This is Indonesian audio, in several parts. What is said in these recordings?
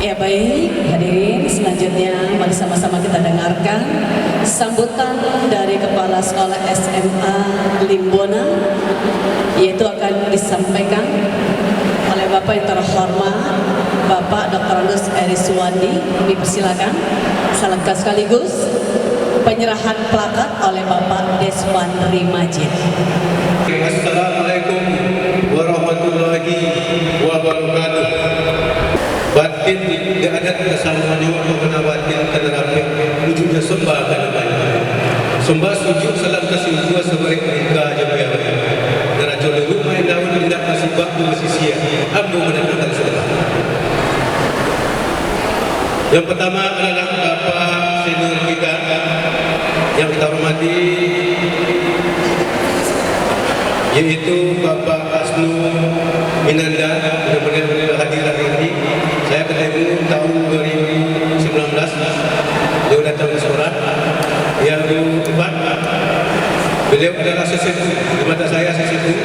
Ya baik, hadirin, selanjutnya mari sama-sama kita dengarkan sambutan dari Kepala Sekolah SMA Limbona, yaitu akan disampaikan oleh Bapak yang terhormat Bapak Dr. Andes Eriswandi. Kami persilakan. Salamkan sekaligus penyerahan plakat oleh Bapak Deswandri Majid. Assalamualaikum warahmatullahi wabarakatuh. Batin tidak ada kesalahan juga mengenai batin terapi wujudnya sembah kan banyak. Sembah sujud salam kasih dua sebaik mereka aja biar. Dan aja lu main daun tidak kasih bak masih sia. Ambo menentukan sembah. Yang pertama adalah Bapak senior kita yang kita hormati, yaitu Bapak Asnu Minanda. Mudah-mudahan beliau hadir hari ini. Saya ketemu tahun 2019, beliau datang ke sekolah. Yang keempat, beliau adalah sesepuh di mata saya, sesepuh,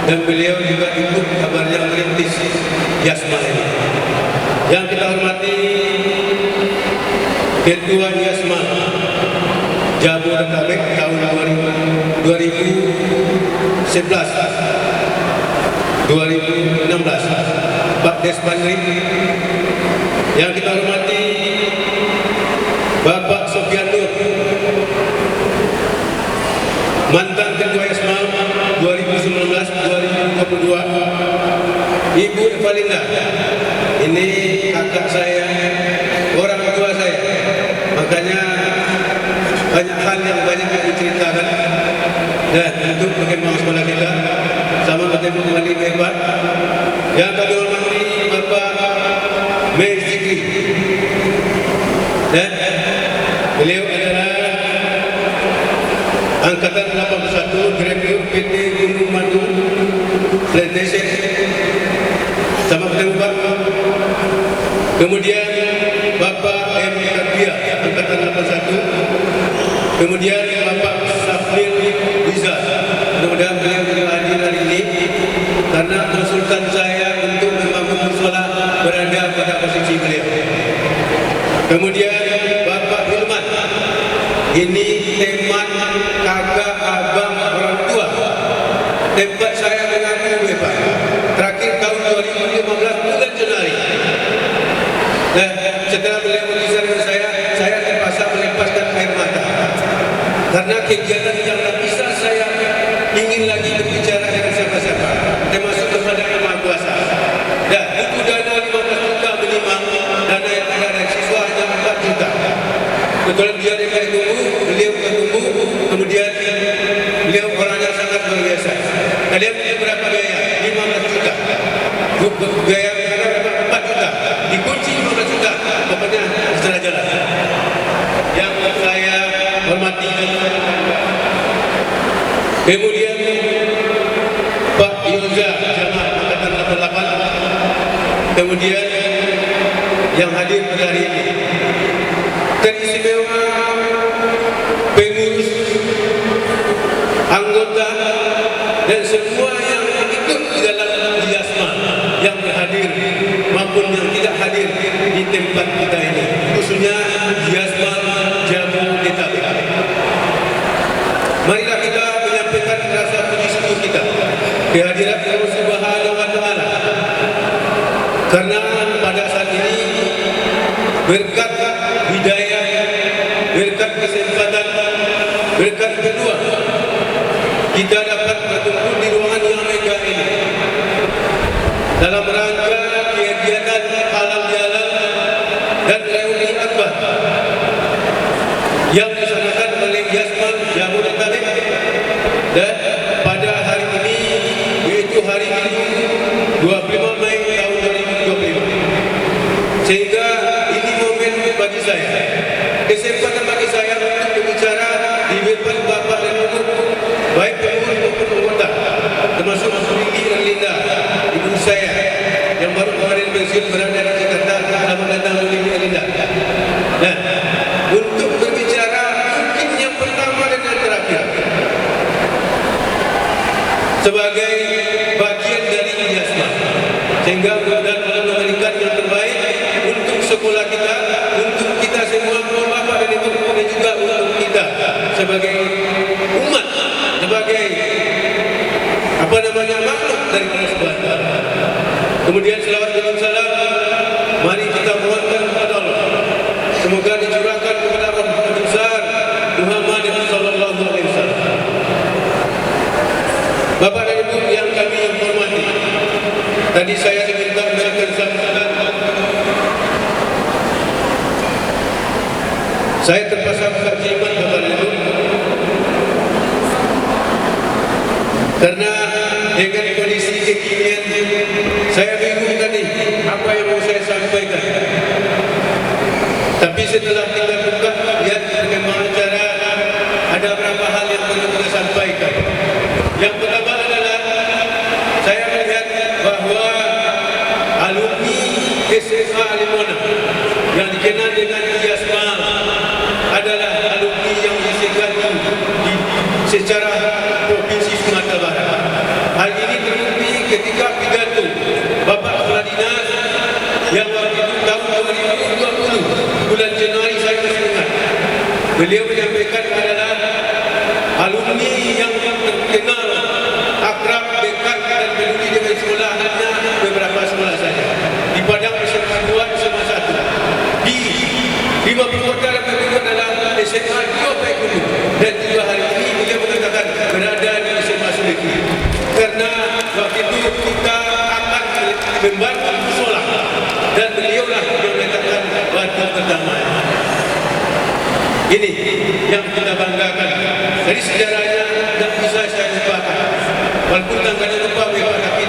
dan beliau juga ikut kabar yang merintis Yasma ini. Yang kita hormati Ketua Yasma Jabodetabek tahun 2016, Pak Deswandri. Yang kita hormati Bapak Sofian Nur, mantan Ketua Yasma 2019-2022. Ibu Evalinda, ini kakak saya, orang tua saya, makanya banyak hal yang banyak yang diceritakan. Dan untuk bagaimana sekolah kita sama bagaimana kembali hebat. Yang kami hormati Bapak Mezikri, dan beliau adalah angkatan 81 Direktur PT Gunung Madu Plantation. Sama ketemu Pak. Kemudian Bapak M. Kabia angkatan 81. Kemudian Bapak Safir Riza. Mudah-mudahan beliau hadir hari ini karena konsultan saya untuk membangun musola berada pada posisi beliau. Kemudian Bapak Hilman, ini teman kakak abang orang tua. Tempat saya mengaku Pak. Terakhir tahun 2015 bulan Januari. Dan setelah beliau berbicara dengan saya terpaksa melepaskan air mata. Karena kegiatan yang tak bisa saya ingin lagi berbicara dengan siapa-siapa, termasuk kepada Yang Maha Kuasa. Dan itu dana 15 juta minimum, dana yang ada dari siswa hanya 4 juta. Kebetulan dia dekat tunggu, beliau menunggu, kemudian beliau orangnya sangat luar biasa. Kalian punya berapa biaya? 15 juta. Biaya berapa? 4 juta. Dikunci 15 juta. Pokoknya secara jalan. Yang saya hormati. Kemudian Pak Yoza Jamal angkatan 88. Kemudian yang hadir pada hari ini teristimewa pengurus, anggota, dan semua yang ikut di dalam Yasma yang berhadir maupun yang tidak hadir di tempat kita ini, khususnya Yasma Jabodetabek. Marilah kita menyampaikan rasa puji syukur kita kehadiran Allah Subhanahu wa Ta'ala, karena pada saat ini berkat hidayah, berkat kesempatan, berkat kedua, kita dapat berkumpul di ruangan yang megah ini dalam rangka kegiatan halal jalan dan reuni akbar yang dilaksanakan oleh Yasma Jabodetabek. Dan pada hari ini, yaitu hari Minggu 25 Mei tahun 2025, sehingga ini momen bagi saya, kesempatan bagi saya untuk berbicara di depan Bapak dan Ibu, baik pengurus maupun anggota, termasuk Vicky dan Linda, ibu saya yang baru kemarin pensiun berada di Jakarta. Selamat datang Vicky dan Linda. Nah, untuk berbicara mungkin yang pertama dan yang terakhir sebagai bagian dari Yasma, sehingga mudah-mudahan Allah memberikan yang terbaik Kemudian selawat dan salam mari kita mohonkan kepada Allah, semoga dicurahkan kepada Rasul besar Muhammad sallallahu alaihi wasallam. Bapak dan Ibu yang kami hormati, tadi saya diminta memberikan sambutan. Saya terpaksa berjimat Bapak dan Ibu, karena dengan kondisi kekinian saya bingung tadi apa yang mau saya sampaikan. Tapi setelah kita buka lihat bagaimana cara, ada beberapa hal yang perlu kita sampaikan. Yang pertama adalah saya melihat bahawa alumni SMA Limbona yang dikenal dengan IASMA adalah alumni yang disegani secara Provinsi Sumatera Barat. Hal ini terbukti ketika pidato Bapak Kepala Dinas yang waktu itu tahun 2020 bulan Januari saya masih ingat. Beliau menyampaikan adalah alumni yang terkenal, akrab, dekat dan peduli dengan sekolah hanya beberapa sekolah saja. Di Padang SMA 2, SMA 1. Di 50 kota yang terkenal adalah SMA 2 Paikudu. Dan juga hari ini beliau mengatakan berada di SMA Suleki. Karena waktu itu kita akan membangun musola dan beliaulah yang mengatakan batu perdamaian. Ini yang kita banggakan. Dari sejarahnya tidak bisa saya lupakan. Walaupun tanggalnya lupa tapi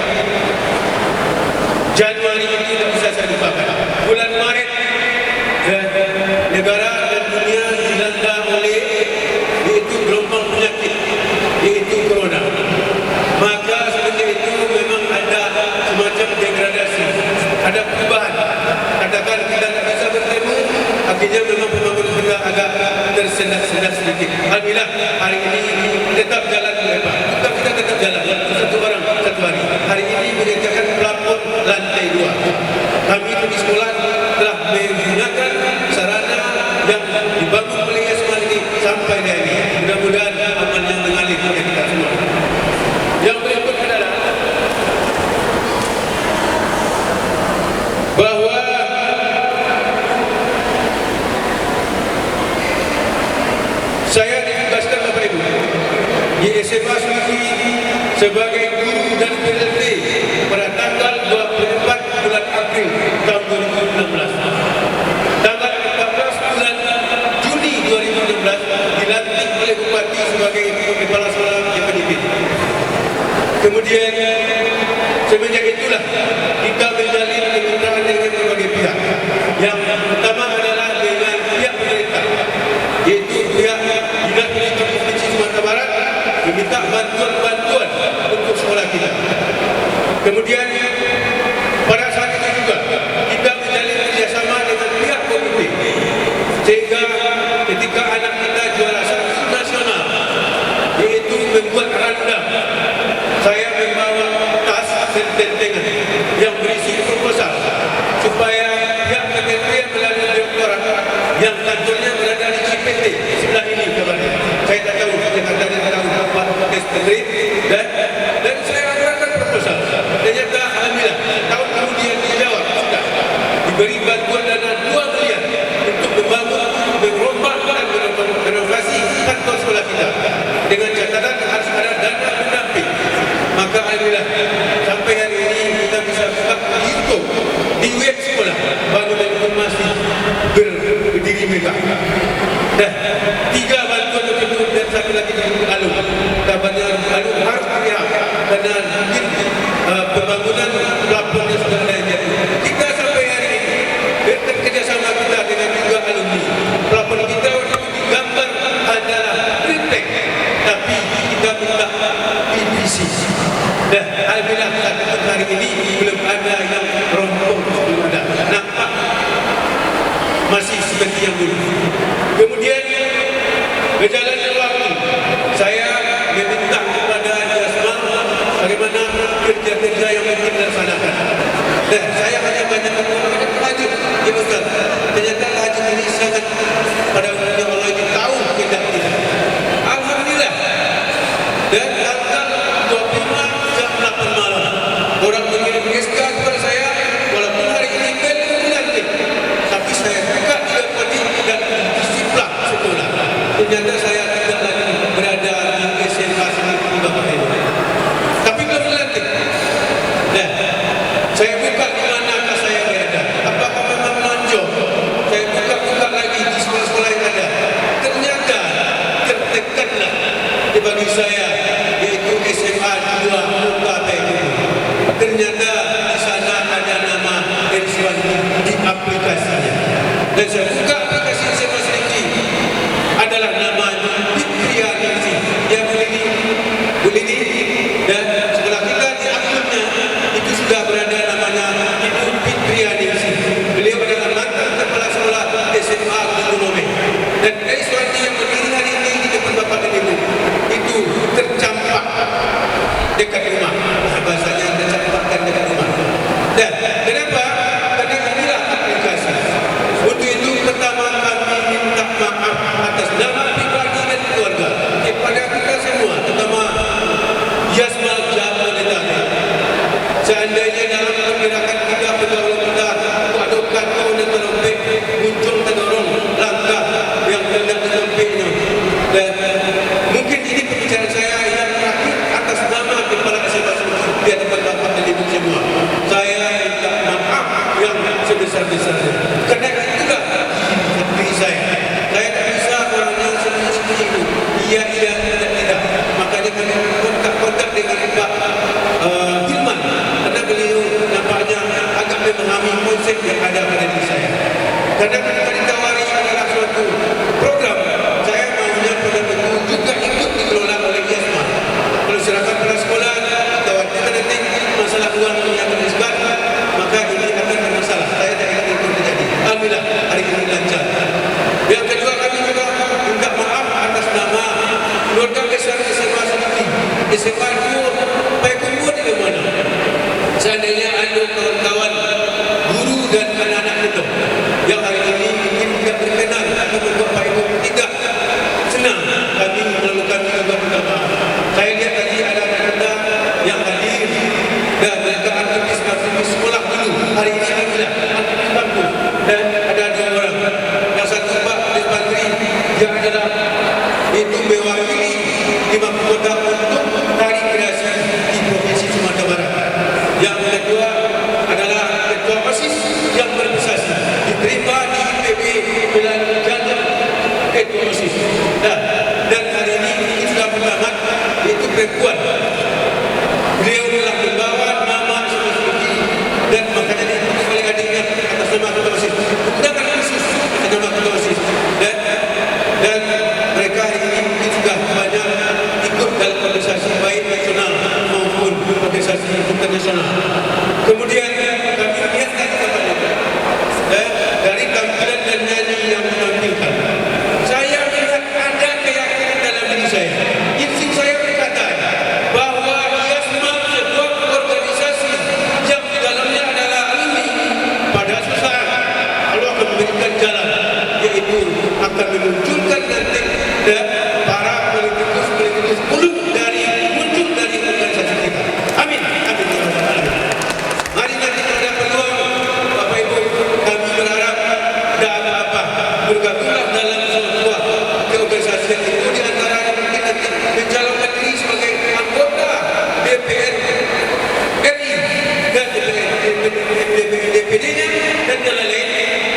Januari ini tidak bisa saya lupakan. Bulan Maret negara dan dunia dilanda oleh yaitu gelombang penyakit, yaitu corona. Maka seperti itu memang ada semacam degradasi, ada perubahan. Katakan kita tidak bisa bertemu, akhirnya memang pembangunan kita agak tersendat-sendat sedikit. Alhamdulillah hari ini tetap jalan lebar. Bukan kita tetap jalan, satu orang satu hari. Hari ini mengerjakan pelapor lantai 2. Kami di sekolah telah menggunakan sarana yang dibangun oleh SMA ini sampai hari ini. Mudah-mudahan aman yang mengalir kepada kita semua. Yang berikut adalah bahawa saya ditugaskan Bapak Ibu di SMA Suleki sebagai guru dan PLT pada tanggal 24 bulan April tahun 2016. Tanggal 14 bulan Juni 2016 dilantik oleh Bupati sebagai Kepala Sekolah JPDP. Kemudian semenjak itulah kita menjalin kemitraan dengan berbagai pihak. Yang pertama adalah dengan pihak pemerintah, yaitu pihak Dinas Pendidikan Provinsi Sumatera Barat meminta bantuan untuk sekolah kita. Kemudian pada saat itu juga kita menjalin kerjasama dengan pihak komite, sehingga ketika anak kita juara 1 nasional, yaitu membuat randam, saya membawa tas sententengan yang berisi proposal supaya pihak kementerian melalui direktorat yang kantornya berada di CPT sebelah ini kabarnya. Saya tak tahu, Jakarta tidak tahu apa Testri dan saya akan proposal. Ternyata alhamdulillah tahun kemudian dijawab sudah diberi bantuan dana 2 miliar untuk membangun, merombak dan renovasi kantor sekolah kita dengan catatan harus ada dana pendamping. Maka alhamdulillah sampai hari ini kita bisa buka di YouTube, di web sekolah bangunan itu masih berdiri megah. Dah 3 bantuan untuk dan satu lagi untuk alum. Kabarnya alum harus dilihat karena mungkin pembangunan pelapornya sudah ada jadi. Kita sampai hari ini bekerjasama kita dengan juga alumni. Pelapor kita digambar adalah printek, tapi kita minta PVC. Dan alhamdulillah sampai hari ini belum ada yang rompong, belum ada. Nampak masih seperti yang dulu. Kemudian Dan saya buka aplikasi SMA Seliki adalah nama Fitria Ningsi. Ya boleh di dan sebelah kita di akunnya itu sudah berada namanya Ibu Fitria Ningsi. Beliau adalah mantan kepala sekolah SMA Gunung. Dan suatu yang berdiri hari ini di depan Bapak dan Ibu itu tercampak dekat rumah. Bahasanya tercampakkan dekat rumah. Dan kenapa? Karena inilah aplikasi. Untuk itu pertama kami minta maaf atas nama pribadi dan keluarga kepada kita semua, terutama Yasmal Jamaludin. Seandainya dalam pergerakan kita pegawai kita adukkan kau dan terlebih muncul terdorong langkah yang hendak ditempuhnya. Dan mungkin ini pembicaraan saya yang terakhir atas nama kepala SMA di hadapan Bapak dan Ibu semua. Saya minta maaf yang sebesar-besarnya. Karena itulah diri saya. Saya tak bisa orang yang seperti itu. Iya, tidak. Makanya kami kontak dengan Pak Hilman. Karena beliau nampaknya agak memahami konsep yang ada pada diri saya. Karena ketika ditawari adalah suatu program, saya maunya pada betul juga ikut dikelola oleh Yasma. Kalau silakan para sekolah, kita nanti masalah uang yang terlibat, maka ini akan bermasalah. Saya tak ingin itu terjadi. Alhamdulillah hari ini lancar. Yang kedua, kami juga minta maaf atas nama keluarga besar SMA Seliki. SMA itu Payakumbuh di mana? Seandainya ada kawan-kawan guru dan anak-anak itu yang hari ini mungkin tidak berkenan atau Bapak Ibu tidak senang kami melakukan pertama. Saya lihat tadi ada anak-anak yang hadir dan mereka aktivis sekolah dulu. Hari ini alhamdulillah aktivis bangku dan ada 2 orang. Yang satu Pak Desmantri yang adalah itu mewakili di mahkota untuk hari kreasi di Provinsi Sumatera Barat. Yang kedua adalah ketua OSIS yang berprestasi diterima di IPB bulan Januari ketua OSIS. Dan hari ini sudah bertamat yaitu perempuan. Beliau telah membawa nama SMA Seliki dan makanya diikuti oleh adiknya atas nama ketua OSIS. Undangan khusus atas nama ketua OSIS. Dan mereka hari ini mungkin sudah banyak ikut dalam organisasi baik nasional maupun organisasi internasional. Kemudian kami lihat dari tampilan dan nyanyi yang menampilkan, saya melihat ada keyakinan dalam diri saya. Insting saya berkata bahwa Yasma sebuah organisasi yang di dalamnya adalah alumni. Pada suatu saat Allah akan memberikan jalan, yaitu akan memunculkan nanti para politikus muncul dari organisasi kita. Amin. Mari nanti ada peluang, Bapak Ibu, kami berharap tidak apa-apa bergabunglah dalam sebuah keorganisasian itu, di antaranya mungkin nanti mencalonkan diri sebagai anggota DPR RI dan DPD-nya dan yang lain.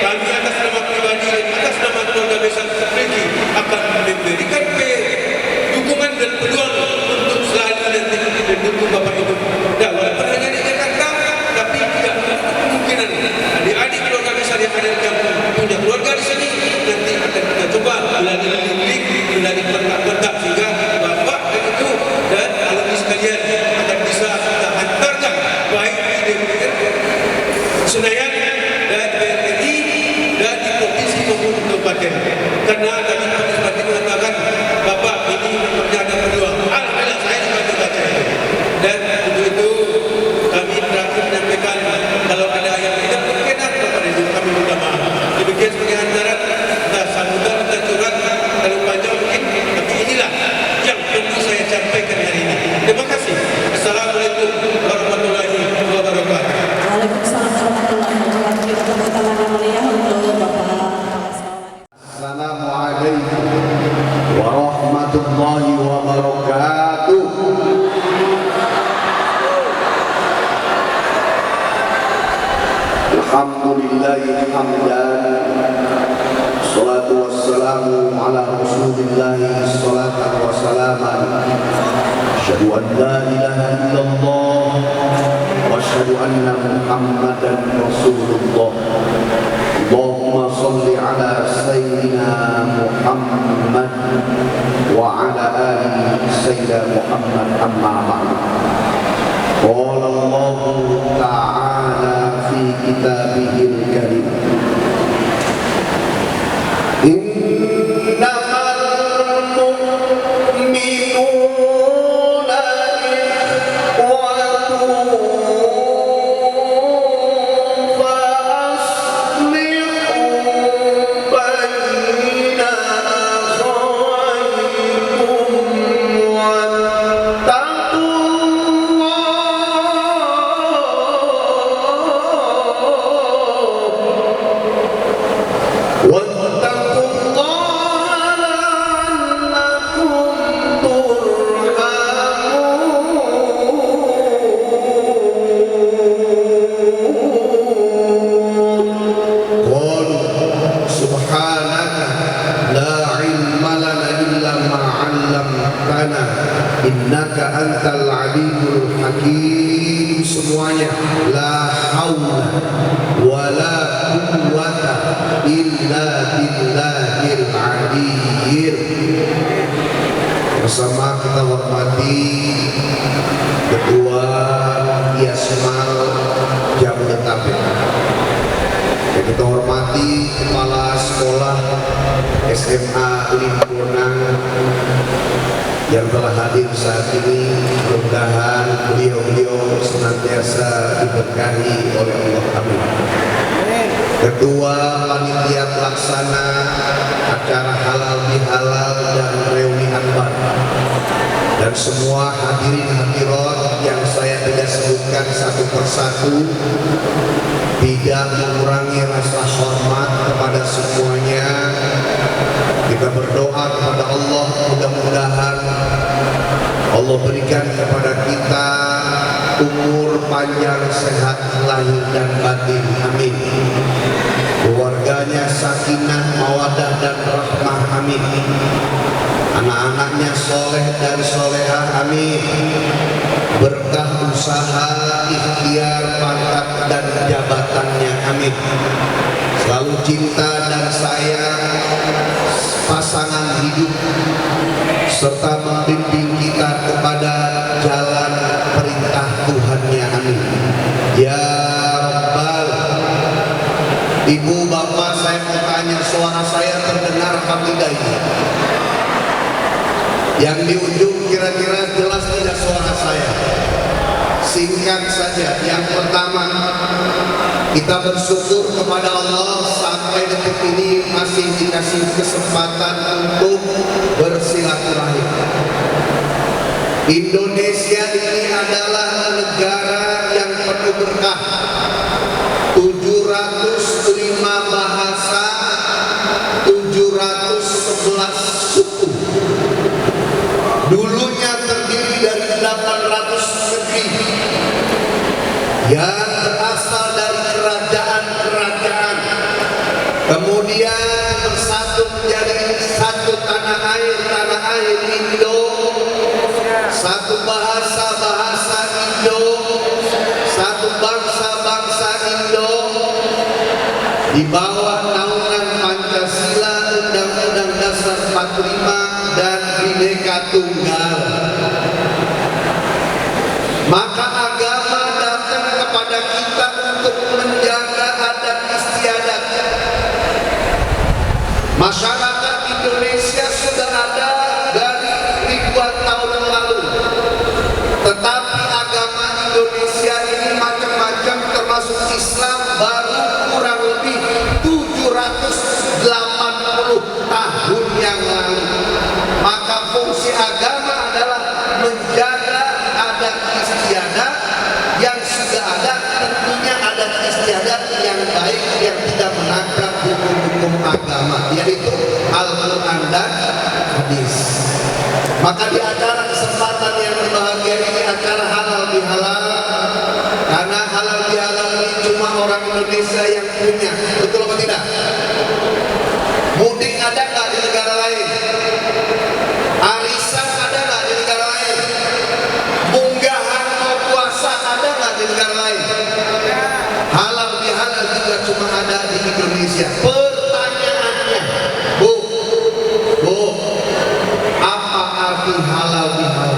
Kami atas nama pribadi dan atas nama keluarga besar Seliki akan memberikan dukungan dan peluang untuk selalu nanti mendukung Bapak Ibu. Dan walaupun hanya di Jakarta, tapi tidak kemungkinan adik-adik keluarga besar yang ada di kampung punya keluarga di sini, nanti akan kita coba melalui link, melalui kontak-kontak sehingga Bapak dan Ibu dan alumni sekalian akan bisa kita hantarkan baik di DPR Senayan dan BRI dan di provinsi maupun kabupaten. Karena tadi Pak Desmantri mengatakan, Bapak ini memangnya ada peluang. Alhamdulillah saya juga membaca itu. Dan untuk itu kami terakhir menyampaikan kalau ada yang tidak berkenan kepada Ibu kami minta maaf. Demikian sebagai hantaran, kita sambutan, kita curhat terlalu panjang mungkin, tapi inilah yang perlu saya sampaikan hari ini. Terima kasih. Assalamualaikum warahmatullahi wabarakatuh. Waalaikumsalam warahmatullahi wabarakatuh. Kita tepuk tangan yang mulia untuk Bapak. Assalamualaikum warahmatullahi wabarakatuh. Alhamdulillahi hamdan. Salatu wassalamu ala Rasulillahi salatan wa salaman. Asyhadu an la ilaha illallah wa asyhadu anna Muhammadan Rasulullah. Allahumma shalli Sayyidina Muhammad amma ba'du. Qala Allah Ta'ala fi kitabihil karim. Innamal mu'minuna ikhwatun fa aslihu baina akhawaykum innaka antal alimul hakim. Semuanya la haula wala quwwata illa billahil aliyyil. Bersama kita hormati Ketua Yasmal Jabodetabek, yang kita hormati Kepala Sekolah SMA Limbona yang telah hadir saat ini. Mudah-mudahan beliau senantiasa diberkahi oleh Allah. Amin. Ketua Panitia Pelaksana acara halal bihalal dan reuni akbar, dan semua hadirin hadirat yang saya tidak sebutkan satu persatu, tidak mengurangi rasa hormat kepada semuanya. Kita berdoa kepada Allah, mudah-mudahan Allah berikan kepada kita umur panjang, sehat lahir dan batin. Amin. Keluarganya sakinah, mawadah dan rahmah. Amin. Anak-anaknya soleh dan solehah. Amin. Berkah usaha, ikhtiar, pangkat dan jabatannya. Amin. Selalu cinta dan sayang pasangan hidup, serta membimbing kita kepada jalan perintah Tuhannya. Amin. Ya Rabbal. Ibu, bapak, saya mau tanya, suara saya terdengar apa tidak ini? Yang di ujung kira-kira jelas tidak suara saya? Singkat saja. Yang pertama, kita bersyukur kepada Allah sampai detik ini masih dikasih kesempatan untuk bersilaturahim. Indonesia ini adalah negara yang penuh berkah. 705 bahasa, 711 suku. Dulunya terdiri dari 800 negeri yang berasal dari kerajaan-kerajaan, kemudian bersatu menjadi satu tanah air Indo, satu bahasa Indo, satu bangsa Indo, di bawah naungan Pancasila, Undang-Undang Dasar 45 dan Bhinneka Tunggal. Maka agama datang kepada kita untuk menjaga adat istiadat. Masyarakat Indonesia sudah ada dari ribuan tahun lalu, tetapi agama Indonesia ini macam-macam, termasuk Islam, baru kurang lebih 780 tahun yang lalu. Maka fungsi agama adalah menjaga adat istiadat yang sudah ada, tentunya adat istiadat yang baik yang tidak menabrak hukum-hukum agama, yaitu Al-Quran dan hadis. Maka di acara kesempatan yang berbahagia ini, acara halal bihalal, karena halal bihalal ini cuma orang Indonesia yang punya, betul apa tidak? Mudik ada nggak di negara lain? Arisan ada nggak di negara lain? Unggahan mau puasa ada nggak di negara lain? Halal bihalal juga cuma ada di Indonesia. Pertanyaannya, Bu, apa arti halal bihalal?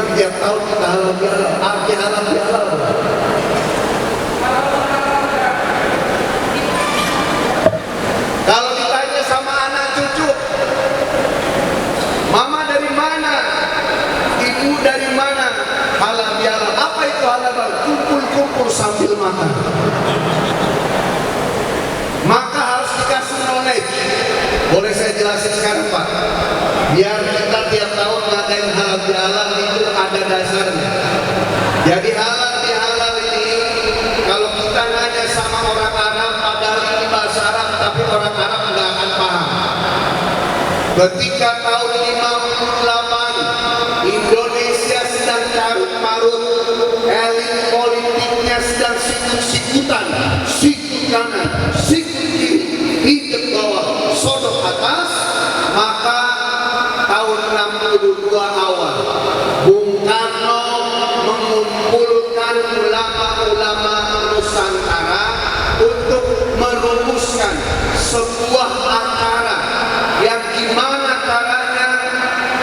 kan tiap tahun kita halal bihalal, arti halal bihalal. Kalau ditanya sama anak cucu, mama dari mana, ibu dari mana, halal bihalal. Apa itu halal bihalal? Kumpul-kumpul sambil makan. Maka harus dikasih knowledge. Boleh saya jelasin sekarang Pak? Biar kita tiap tahun ngadain halal bihalal itu ada dasarnya. Jadi halal bihalal ini kalau kita nanya sama orang Arab, padahal ini bahasa Arab, tapi orang Arab nggak akan paham. Ketika tahun 58 Indonesia sedang carut marut, elit politiknya sedang sikut-sikutan, sikut kanan, sikut kiri, hidup bawah, sodok atas, maka tahun 62 awal Bung Karno mengumpulkan ulama-ulama Nusantara untuk merumuskan sebuah acara yang gimana caranya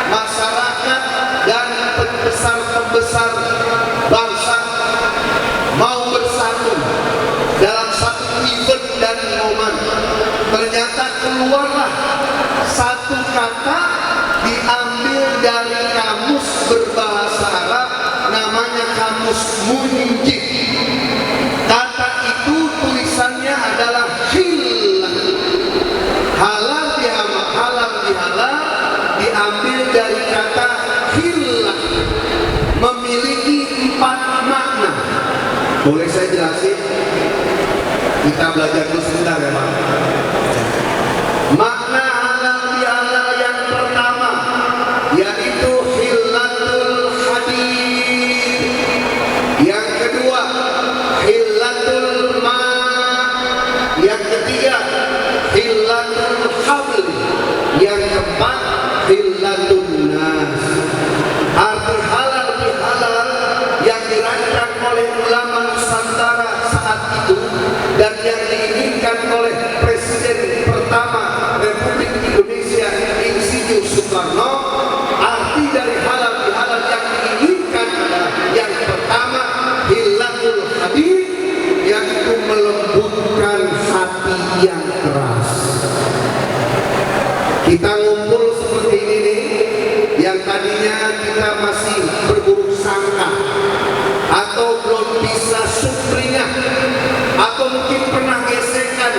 masyarakat dan pembesar-pembesar bangsa mau bersatu dalam satu event dan momen. Ternyata keluarlah satu kata diambil dari kamus berbahasa Arab, namanya kamus Munjid. Kata itu tulisannya adalah khillah. Halal bihalal diambil dari kata khillah, memiliki 4 makna. Boleh saya jelasin? Kita belajar dulu sebentar ya Pak. Makna halal bihalal yang pertama yaitu hillatul hadid. Yang kedua hillatul ma. Yang ketiga hillatul habl. Yang keempat hillatul nas. Arti halal bihalal yang dirancang oleh ulama Nusantara saat itu dan yang diinginkan oleh Presiden pertama Republik Indonesia Insinyur Soekarno, arti dari halal bihalal yang diinginkan adalah yang pertama hillatul hadid, yaitu melembutkan hati yang keras. Kita ngumpul seperti ini nih, yang tadinya kita masih berburuk sangka atau belum bisa sumringah atau mungkin pernah gesekan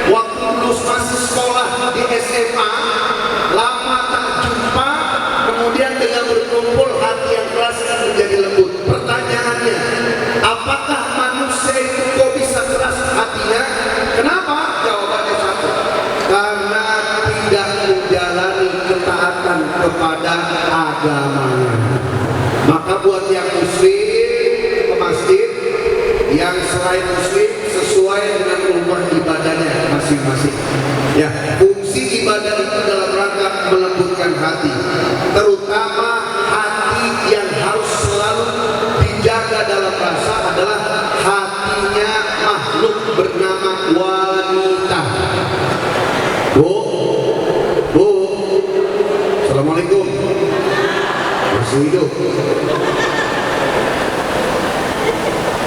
waktu lulus masih sekolah di SMA, lama tak jumpa, kemudian dengan berkumpul hati yang keras dan menjadi lembut. Pertanyaannya, apakah manusia itu kok bisa keras hatinya? Kenapa? Jawabannya satu, karena tidak menjalani ketaatan kepada agamanya. Maka buat yang muslim ke masjid, yang selain muslim sesuai dengan umur ibadahnya masing-masing. Ya, fungsi ibadah itu dalam rangka melembutkan hati, terutama hati yang harus selalu dijaga dalam rasa adalah hatinya makhluk bernama wanita. Bu, assalamualaikum. Masih hidup.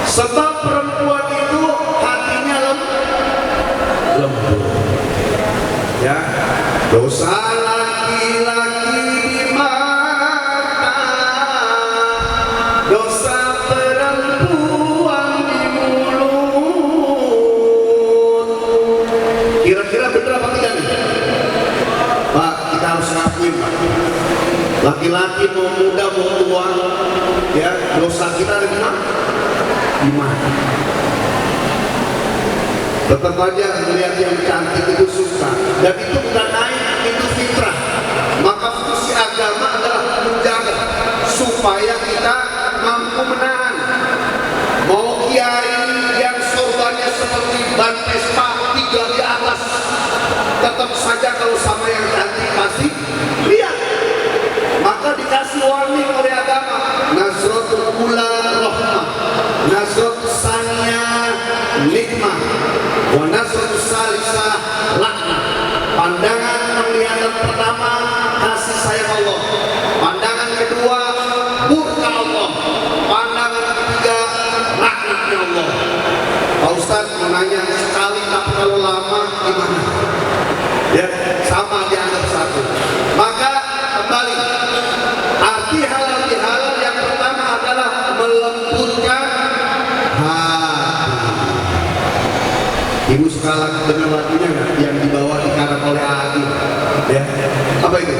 Sebab perempuan itu hatinya lembut. Ya, dosa laki-laki di mata, dosa perempuan di mulut. Kira-kira benar apa tidak nih? Pak, kita harus ngakuin Pak. Laki-laki mau muda mau tua, ya dosa kita ada di mana? Di mana? Tetap aja melihat yang cantik itu susah, dan itu bukan aib, itu fitrah. Maka fungsi agama adalah menjaga supaya kita mampu menahan. Mau kiai yang sorbannya seperti ban Vespa 3 di atas, tetap saja kalau sama yang cantik pasti lihat. Maka dikasih warning oleh agama, nasratul ula rahmah, nasratul sania nikmah, wa nasratul salisah laknah. Pandangan penglihatan pertama kasih sayang Allah, pandangan kedua murka suka dengan lagunya nggak? Yang dibawa dikarang oleh Adi. Ya, apa itu?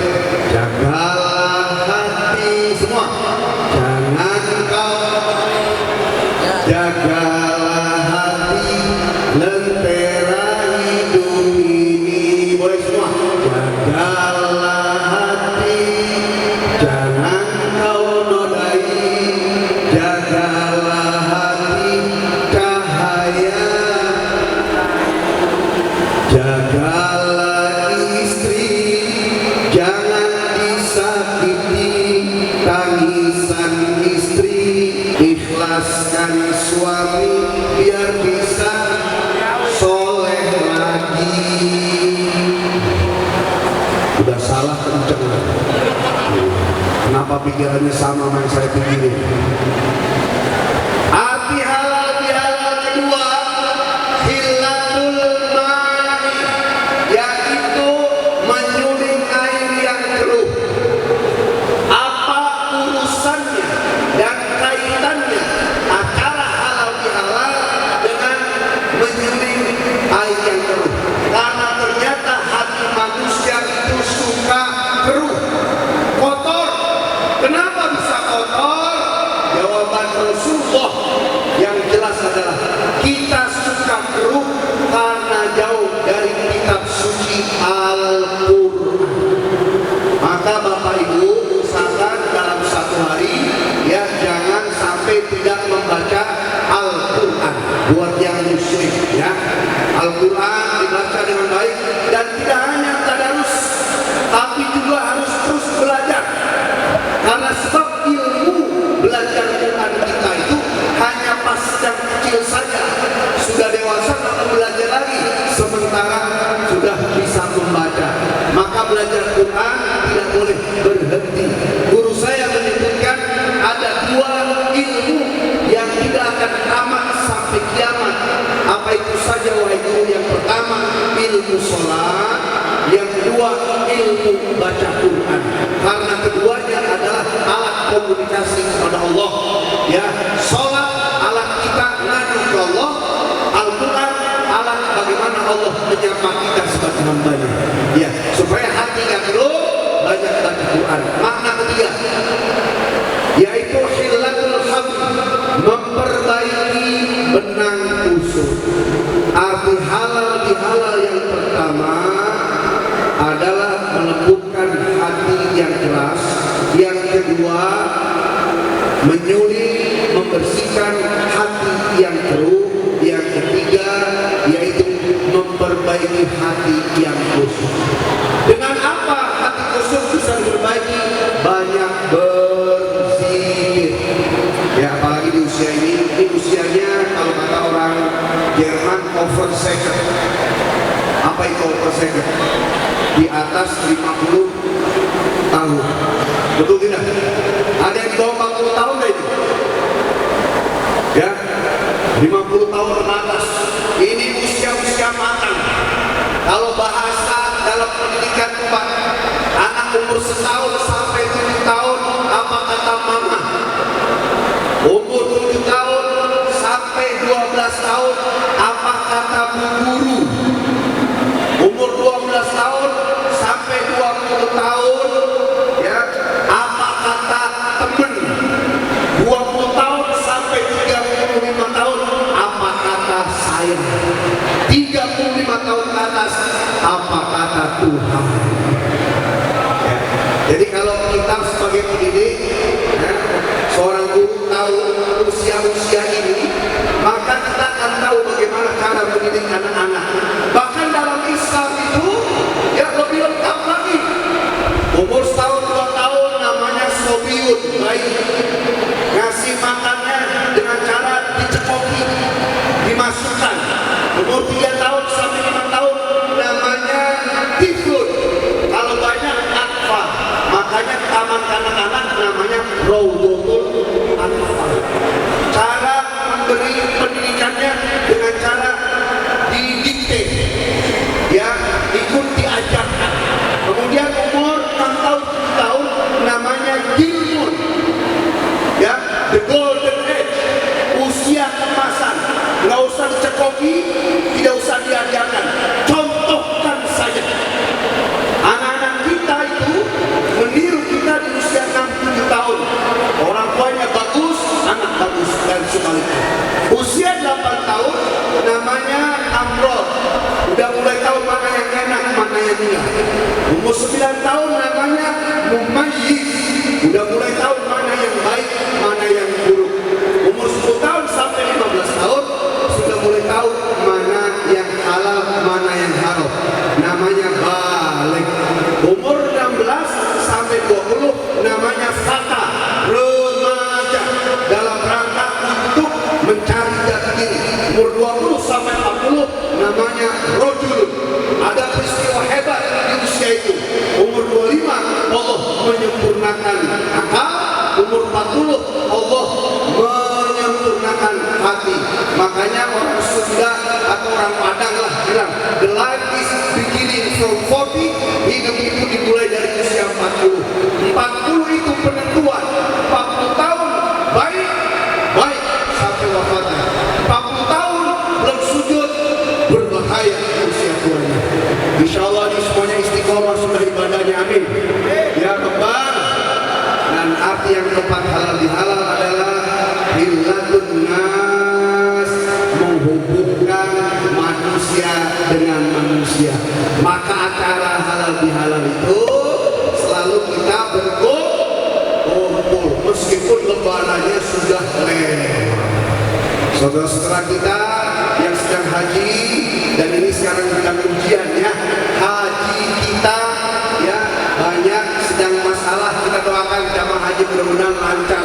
Jagalah hati semua. Jangan kau jagalah hati, lentera hidup ini. Boleh semua. Jagalah hati, jangan kau nodai. Jagalah hati, cahaya. Jagalah istri, jangan disakiti. Tangisan istri, ikhlaskan suami biar bisa soleh lagi. Udah salah kenceng. Kenapa pikirannya sama yang saya pikirin? Arti halal bihalal kedua, hilatul ma'i, yaitu menyuling air yang keruh. Apa urusannya dan kaitannya antara halal bihalal dengan menyuling air yang keruh? Karena ternyata hati manusia itu suka keruh, kotor. Kenapa bisa kotor? Jawaban Rasulullah yang jelas adalah kita suka keruh karena jauh dari kitab suci Al-Quran. Maka Bapak Ibu usahakan dalam satu hari ya jangan sampai tidak membaca Al-Quran. Buat yang muslim ya, Al-Quran dibaca dengan baik dan tidak hanya tadarus, tapi juga harus terus belajar. Karena sebab ilmu belajar Quran kita itu hanya pas yang kecil saja, sudah dewasa tak belajar lagi, sementara sudah bisa membaca. Maka belajar Quran tidak boleh berhenti. Guru saya menyebutkan ada dua ilmu yang tidak akan tamat sampai kiamat. Apa itu saja wahai guru? Yang pertama ilmu sholat, yang kedua ilmu baca Quran. Karena keduanya adalah alat komunikasi kepada Allah. Ya, sholat alat kita ngadu ke Allah, Al-Quran alat bagaimana Allah menyapa kita sebagai hambanya. Ya, supaya hati nggak keruh, banyak baca Quran. Makna ketiga yaitu hilatul hamd, memperbaiki benang kusut. Arti halal bihalal yang pertama adalah melembutkan hati yang keras. Yang kedua menyuling, membersihkan hati yang keruh. Yang ketiga yaitu memperbaiki hati yang kusut. Dengan apa hati kusut bisa diperbaiki? Banyak berzikir. Ya, apalagi di usia ini usianya kalau kata orang Jerman over second. Apa itu over second? Di atas 50 tahun. Betul tidak? Ada yang di bawah 40 tahun itu? Ya, 50 tahun ke atas. Ini usia-usia matang. Kalau bahasa dalam pendidikan Pak, anak umur setahun sampai 7 tahun, apa kata mama? Umur 7 tahun sampai 12 tahun, apa kata bu guru? Umur 12 tahun sampai 20 tahun, ya, apa kata temen? 20 tahun sampai 35 tahun, apa kata saya? 35 tahun ke atas, apa kata Tuhan? Ya. Jadi kalau kita sebagai pendidik, ya, seorang guru tahu usia-usia ini, maka kita akan tahu bagaimana cara mendidik anak-anak. Bahkan dalam Islam itu ya lebih lengkap lagi. Umur setahun 2 tahun namanya sobiun, bayi. Ngasih makannya dengan cara dicekoki, dimasukkan. Umur 3 tahun sampai 5 tahun namanya tiflun. Kalau banyak atfal, makanya taman kanak-kanak namanya Raudatul Atfal. Cara memberi pendidikannya dengan cara didikte, ya, ikut diajarkan. Kemudian umur 6 tahun 7 tahun namanya Gilmun, ya, the golden age, usia kemasan. Nggak usah dicekoki, tidak usah diajar dan sebaliknya. Usia 8 tahun namanya amrod, udah mulai tahu mana yang enak, mana yang enggak. Umur 9 tahun namanya mumayyiz, udah mulai tahu mana yang baik, mana yang buruk. Umur 10 tahun sampai 15 tahun sudah mulai tahu mana yang halal, mana yang haram, namanya balik. Umur 16 sampai 20 namanya fata, remaja, dalam rangka untuk mencari jati diri. Umur 20 sampai 40 namanya rojul, ada peristiwa hebat di usia itu. Umur 25 Allah menyempurnakan akal, umur 40 Allah menyempurnakan hati. Makanya orang Sunda atau orang Padang lah bilang, the life is beginning from 40, hidup itu dimulai dari usia 40. 40 itu penentuan, 40 tahun baik, baik sampai wafatnya. 40 tahun belum sujud, berbahaya usia tuanya. Insya Allah ini semuanya istiqomah sudah ibadahnya, amin ya Rabbal. Dan arti yang keempat halal bihalal adalah hillatun nas, menghubungkan manusia dengan manusia. Maka acara halal bihalal itu selalu kita berkumpul meskipun lebarannya sudah lewat. Saudara-saudara kita yang sedang haji, dan ini sekarang sedang ujian ya, haji kita ya banyak sedang masalah. Kita doakan jamaah haji mudah-mudahan lancar